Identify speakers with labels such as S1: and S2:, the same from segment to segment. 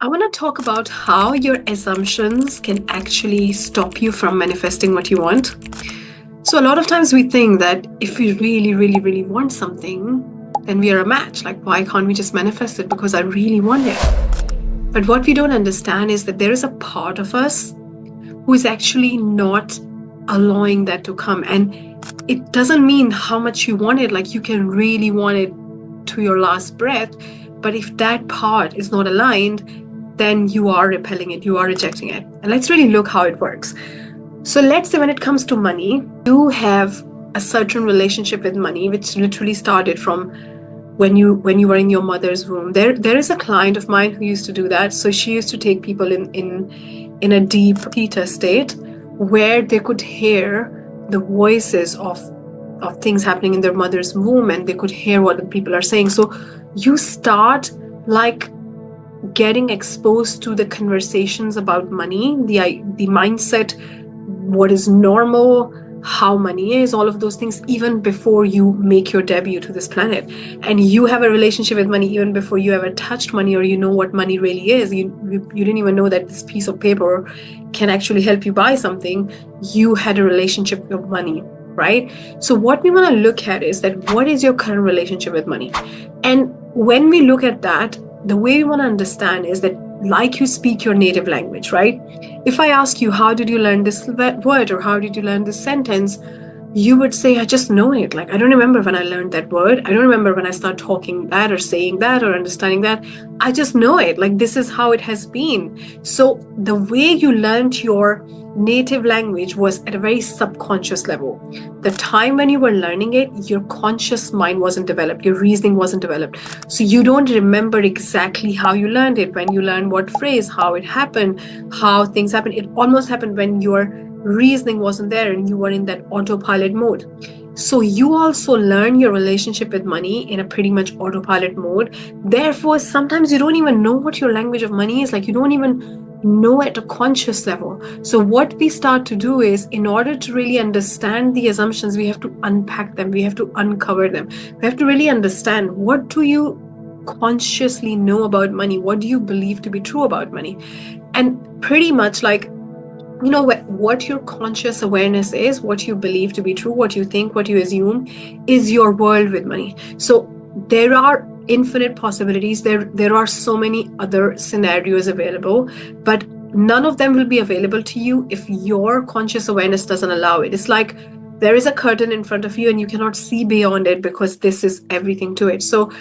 S1: I want to talk about how your assumptions can actually stop you from manifesting what you want. So, a lot of times we think that if we really, really, really want something, then we are a match. Like, why can't we just manifest it? Because I really want it. But what we don't understand is that there is a part of us who is actually not allowing that to come. And it doesn't mean how much you want it. Like, you can really want it to your last breath. But if that part is not aligned, then you are repelling it, you are rejecting it. And let's really look how it works. So let's say when it comes to money, you have a certain relationship with money, which literally started from when you were in your mother's womb. There is a client of mine who used to do that. So she used to take people in a deep theta state where they could hear the voices of things happening in their mother's womb, and they could hear what the people are saying. So you start like getting exposed to the conversations about money, the mindset, what is normal, how money is, all of those things, even before you make your debut to this planet. And you have a relationship with money even before you ever touched money, or you know what money really is. You didn't even know that this piece of paper can actually help you buy something. You had a relationship with money, right? So what we want to look at is that what is your current relationship with money? And when we look at that, the way we want to understand is that like you speak your native language, right? If I ask you, how did you learn this word, or how did you learn this sentence? You would say, I just know it. Like, I don't remember when I learned that word. I don't remember when I start talking that or saying that or understanding that. I just know it. Like, this is how it has been. So the way you learned your native language was at a very subconscious level. The time when you were learning it, your conscious mind wasn't developed, your reasoning wasn't developed. So you don't remember exactly how you learned it, when you learned what phrase, how it happened, how things happened. It almost happened when your reasoning wasn't there and you were in that autopilot mode. So you also learn your relationship with money in a pretty much autopilot mode. Therefore, sometimes you don't even know what your language of money is. Like, you don't even know at a conscious level. So what we start to do is, in order to really understand the assumptions, we have to unpack them, we have to uncover them. We have to really understand, what do you consciously know about money? What do you believe to be true about money? And pretty much, like, you know, what your conscious awareness is, what you believe to be true, what you think, what you assume is your world with money. So there are infinite possibilities. There are so many other scenarios available, but none of them will be available to you if your conscious awareness doesn't allow it. It's like there is a curtain in front of you and you cannot see beyond it, because this is everything to it. So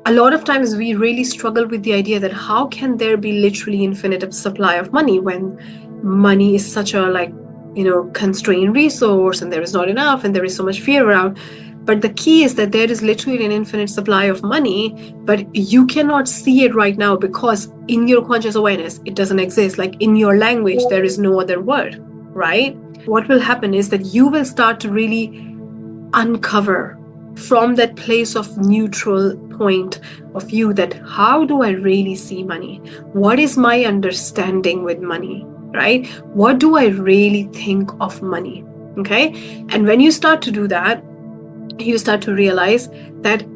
S1: a lot of times we really struggle with the idea that how can there be literally infinite supply of money when money is such a constrained resource, and there is not enough, and there is so much fear around. But the key is that there is literally an infinite supply of money, but you cannot see it right now because in your conscious awareness, it doesn't exist. Like, in your language, there is no other word, right? What will happen is that you will start to really uncover from that place of neutral point of view that how do I really see money? What is my understanding with money, right? What do I really think of money? Okay. And when you start to do that, you start to realize that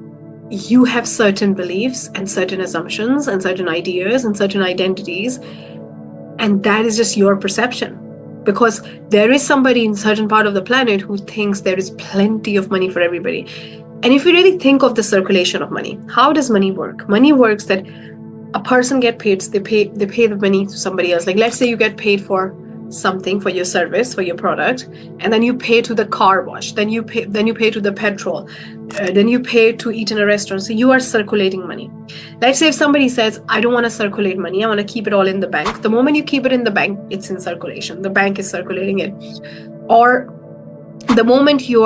S1: you have certain beliefs and certain assumptions and certain ideas and certain identities, and that is just your perception. Because there is somebody in a certain part of the planet who thinks there is plenty of money for everybody. And if you really think of the circulation of money, how does money work? Money works that a person gets paid, they pay the money to somebody else. Like, let's say you get paid for something, for your service, for your product, and then you pay to the car wash, then you pay to the petrol, then you pay to eat in a restaurant. So you are circulating money. Let's say if somebody says, I don't want to circulate money, I want to keep it all in the bank. The moment you keep it in the bank, it's in circulation. The bank is circulating it. Or the moment you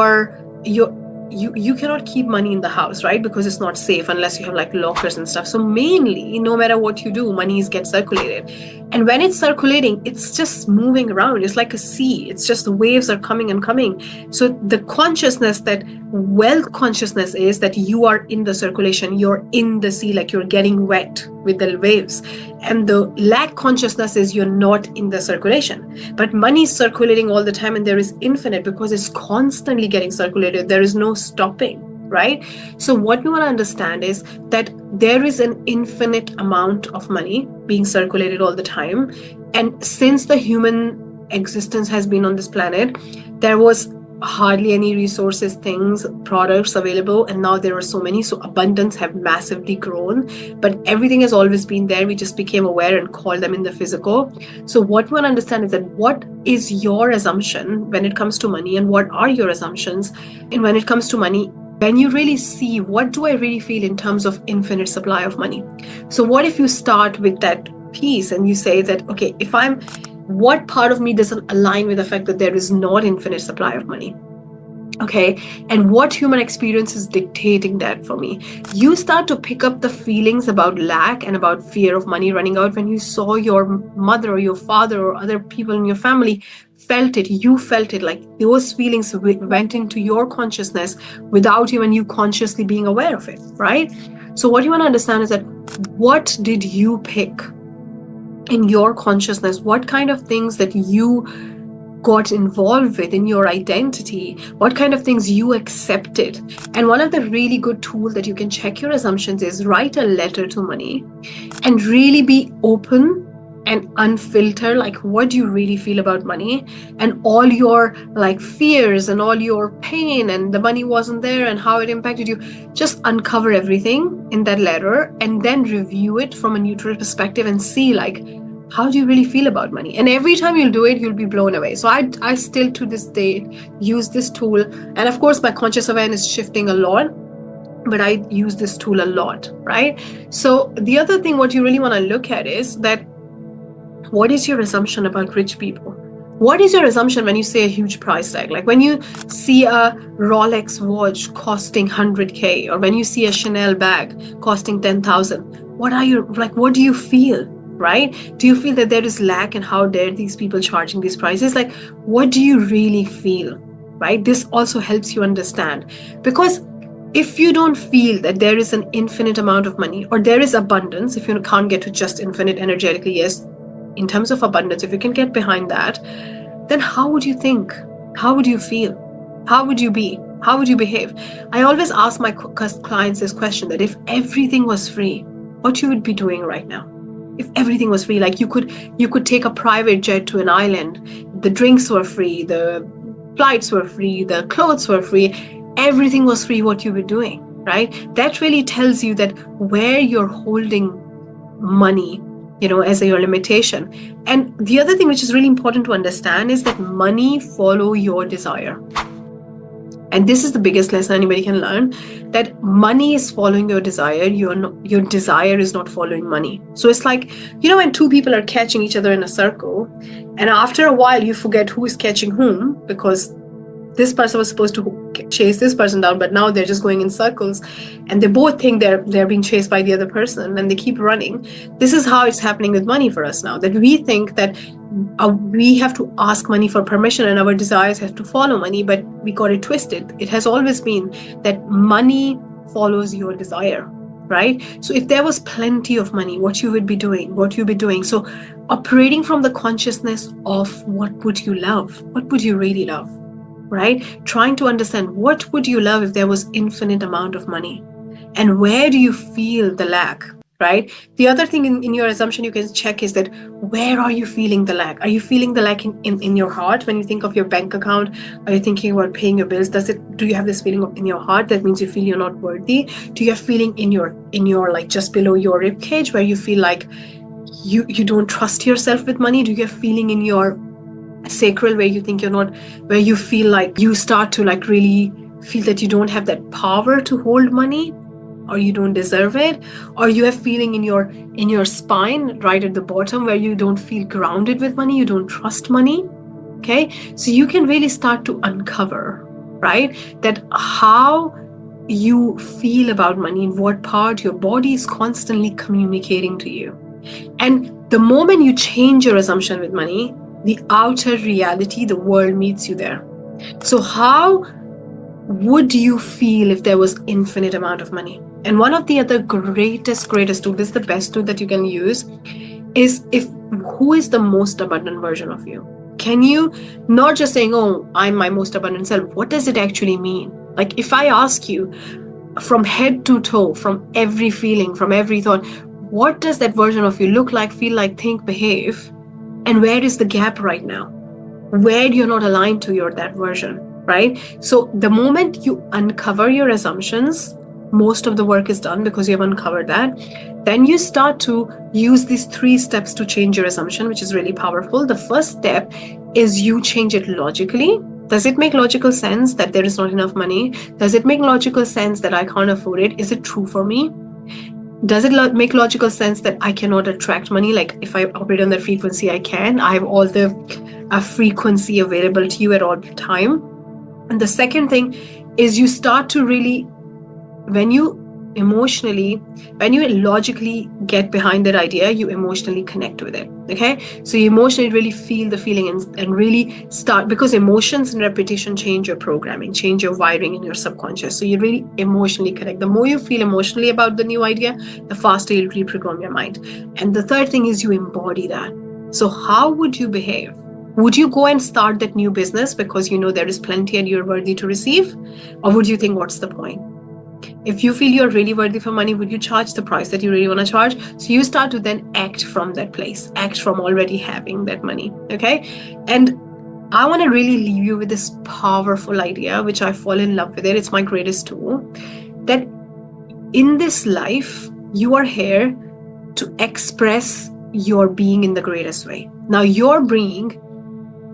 S1: cannot keep money in the house, right? Because it's not safe unless you have like lockers and stuff. So mainly, no matter what you do, money gets circulated. And when it's circulating, it's just moving around. It's like a sea. It's just the waves are coming and coming. So the consciousness, that wealth consciousness, is that you are in the circulation. You're in the sea, like you're getting wet with the waves. And the lack consciousness is you're not in the circulation. But money is circulating all the time, and there is infinite, because it's constantly getting circulated. There is no stopping. right? So what we want to understand is that there is an infinite amount of money being circulated all the time. And since the human existence has been on this planet, there was hardly any resources, things, products available, and now there are so many. So abundance have massively grown, but everything has always been there. We just became aware and called them in the physical. So what we want to understand is that what is your assumption when it comes to money, and what are your assumptions? And when it comes to money, when you really see what do I really feel in terms of infinite supply of money. So what if you start with that piece and you say that, okay, what part of me doesn't align with the fact that there is not infinite supply of money? Okay, and what human experience is dictating that for me? You start to pick up the feelings about lack and about fear of money running out when you saw your mother or your father or other people in your family felt it. You felt it, like those feelings went into your consciousness without even you consciously being aware of it, right? So what you want to understand is that what did you pick in your consciousness? What kind of things that you got involved with in your identity, what kind of things you accepted. And one of the really good tools that you can check your assumptions is write a letter to money and really be open and unfiltered, like what do you really feel about money, and all your like fears and all your pain and the money wasn't there and how it impacted you. Just uncover everything in that letter and then review it from a neutral perspective and see like, how do you really feel about money? And every time you'll do it, you'll be blown away. So I still to this day use this tool. And of course, my conscious awareness is shifting a lot, but I use this tool a lot, right? So the other thing, what you really want to look at is that what is your assumption about rich people? What is your assumption when you say a huge price tag? Like when you see a Rolex watch costing 100K, or when you see a Chanel bag costing 10,000, what do you feel? Right? Do you feel that there is lack and how dare these people charging these prices? Like, what do you really feel? Right? This also helps you understand, because if you don't feel that there is an infinite amount of money or there is abundance, if you can't get to just infinite energetically, yes, in terms of abundance, if you can get behind that, then how would you think? How would you feel? How would you be? How would you behave? I always ask my clients this question, that if everything was free, what you would be doing right now? If everything was free, like you could take a private jet to an island, the drinks were free, the flights were free, the clothes were free, everything was free, what you were doing, right? That really tells you that where you're holding money, as your limitation. And the other thing which is really important to understand is that money follow your desire. And this is the biggest lesson anybody can learn, that money is following your desire. Your desire is not following money. So it's like, when two people are catching each other in a circle, and after a while you forget who is catching whom, because this person was supposed to chase this person down, but now they're just going in circles and they both think they're being chased by the other person and they keep running. This is how it's happening with money for us now, that we think that we have to ask money for permission and our desires have to follow money, but we got it twisted. It has always been that money follows your desire, right? So if there was plenty of money, what you would be doing. So operating from the consciousness of what would you love? What would you really love? Right? Trying to understand what would you love if there was infinite amount of money, and where do you feel the lack, right? The other thing in your assumption you can check is that where are you feeling the lack? Are you feeling the lack in your heart when you think of your bank account? Are you thinking about paying your bills? Do you have this feeling in your heart that means you feel you're not worthy? Do you have feeling in your like just below your rib cage where you feel like you don't trust yourself with money? Do you have feeling in your sacral where you think you're not, where you feel like you start to like really feel that you don't have that power to hold money, or you don't deserve it? Or you have feeling in your spine right at the bottom where you don't feel grounded with money, you don't trust money? Okay, so you can really start to uncover, right, that how you feel about money, in what part your body is constantly communicating to you. And the moment you change your assumption with money, the outer reality, the world meets you there. So how would you feel if there was infinite amount of money? And one of the other greatest tool, this is the best tool that you can use, is who is the most abundant version of you? Can you not just saying, oh, I'm my most abundant self? What does it actually mean? Like if I ask you, from head to toe, from every feeling, from every thought. What does that version of you look like, feel like, think, behave? And where is the gap right now? Where you're not aligned to that version, right? So the moment you uncover your assumptions, most of the work is done because you have uncovered that. Then you start to use these 3 steps to change your assumption, which is really powerful. The first step is you change it logically. Does it make logical sense that there is not enough money? Does it make logical sense that I can't afford it? Is it true for me? Does it make logical sense that I cannot attract money? Like if I operate on that frequency, I can. I have all the frequency available to you at all time. And the second thing is you start to really, when you logically get behind that idea, you emotionally connect with it. Okay, so you emotionally really feel the feeling and really start, because emotions and repetition change your programming, change your wiring in your subconscious. So you really emotionally connect. The more you feel emotionally about the new idea, the faster you'll reprogram your mind. And the third thing is you embody that. So how would you behave? Would you go and start that new business because you know there is plenty and you're worthy to receive? Or would you think, what's the point? If you feel you're really worthy for money, would you charge the price that you really want to charge? So you start to then act from that place, act from already having that money. Okay. And I want to really leave you with this powerful idea, which I fall in love with it. It's my greatest tool, that in this life, you are here to express your being in the greatest way. Now, your being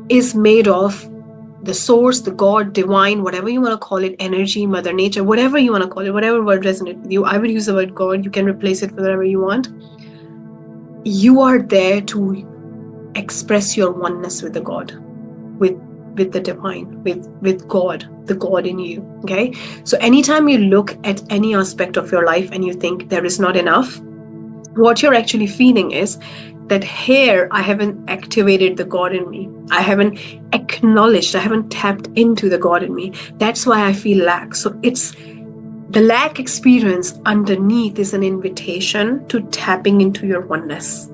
S1: is made of the source, the God, divine, whatever you want to call it, energy, mother nature, whatever you want to call it, whatever word resonates with you. I would use the word God. You can replace it with whatever you want. You are there to express your oneness with the God, with the divine, with God, the God in you. Okay. So anytime you look at any aspect of your life and you think there is not enough, what you're actually feeling is that here I haven't activated the God in me. I haven't acknowledged, I haven't tapped into the God in me. That's why I feel lack. So it's the lack experience underneath is an invitation to tapping into your oneness.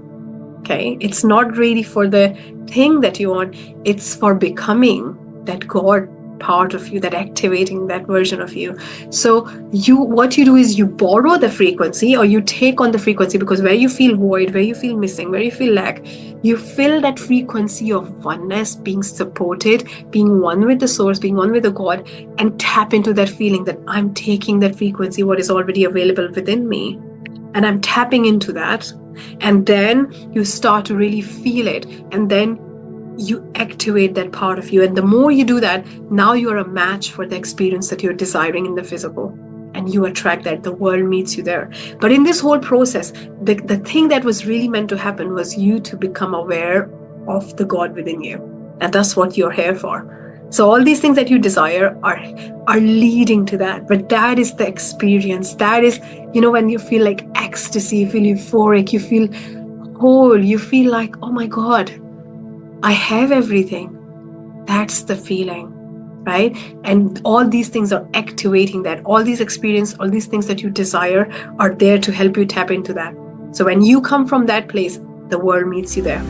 S1: Okay. It's not really for the thing that you want. It's for becoming that God part of you, that activating that version of you. So what you do is you borrow the frequency, or you take on the frequency, because where you feel void, where you feel missing, where you feel lack, you fill that frequency of oneness, being supported, being one with the source, being one with the God, and tap into that feeling that I'm taking that frequency, what is already available within me, and I'm tapping into that. And then you start to really feel it, and then you activate that part of you. And the more you do that, now you're a match for the experience that you're desiring in the physical, and you attract that. The world meets you there. But in this whole process, the thing that was really meant to happen was you to become aware of the God within you. And that's what you're here for. So all these things that you desire are leading to that. But that is the experience. That is, when you feel like ecstasy, you feel euphoric, you feel whole, you feel like, oh my God, I have everything. That's the feeling, right? And all these things are activating that. All these experience, all these things that you desire are there to help you tap into that. So when you come from that place, the world meets you there.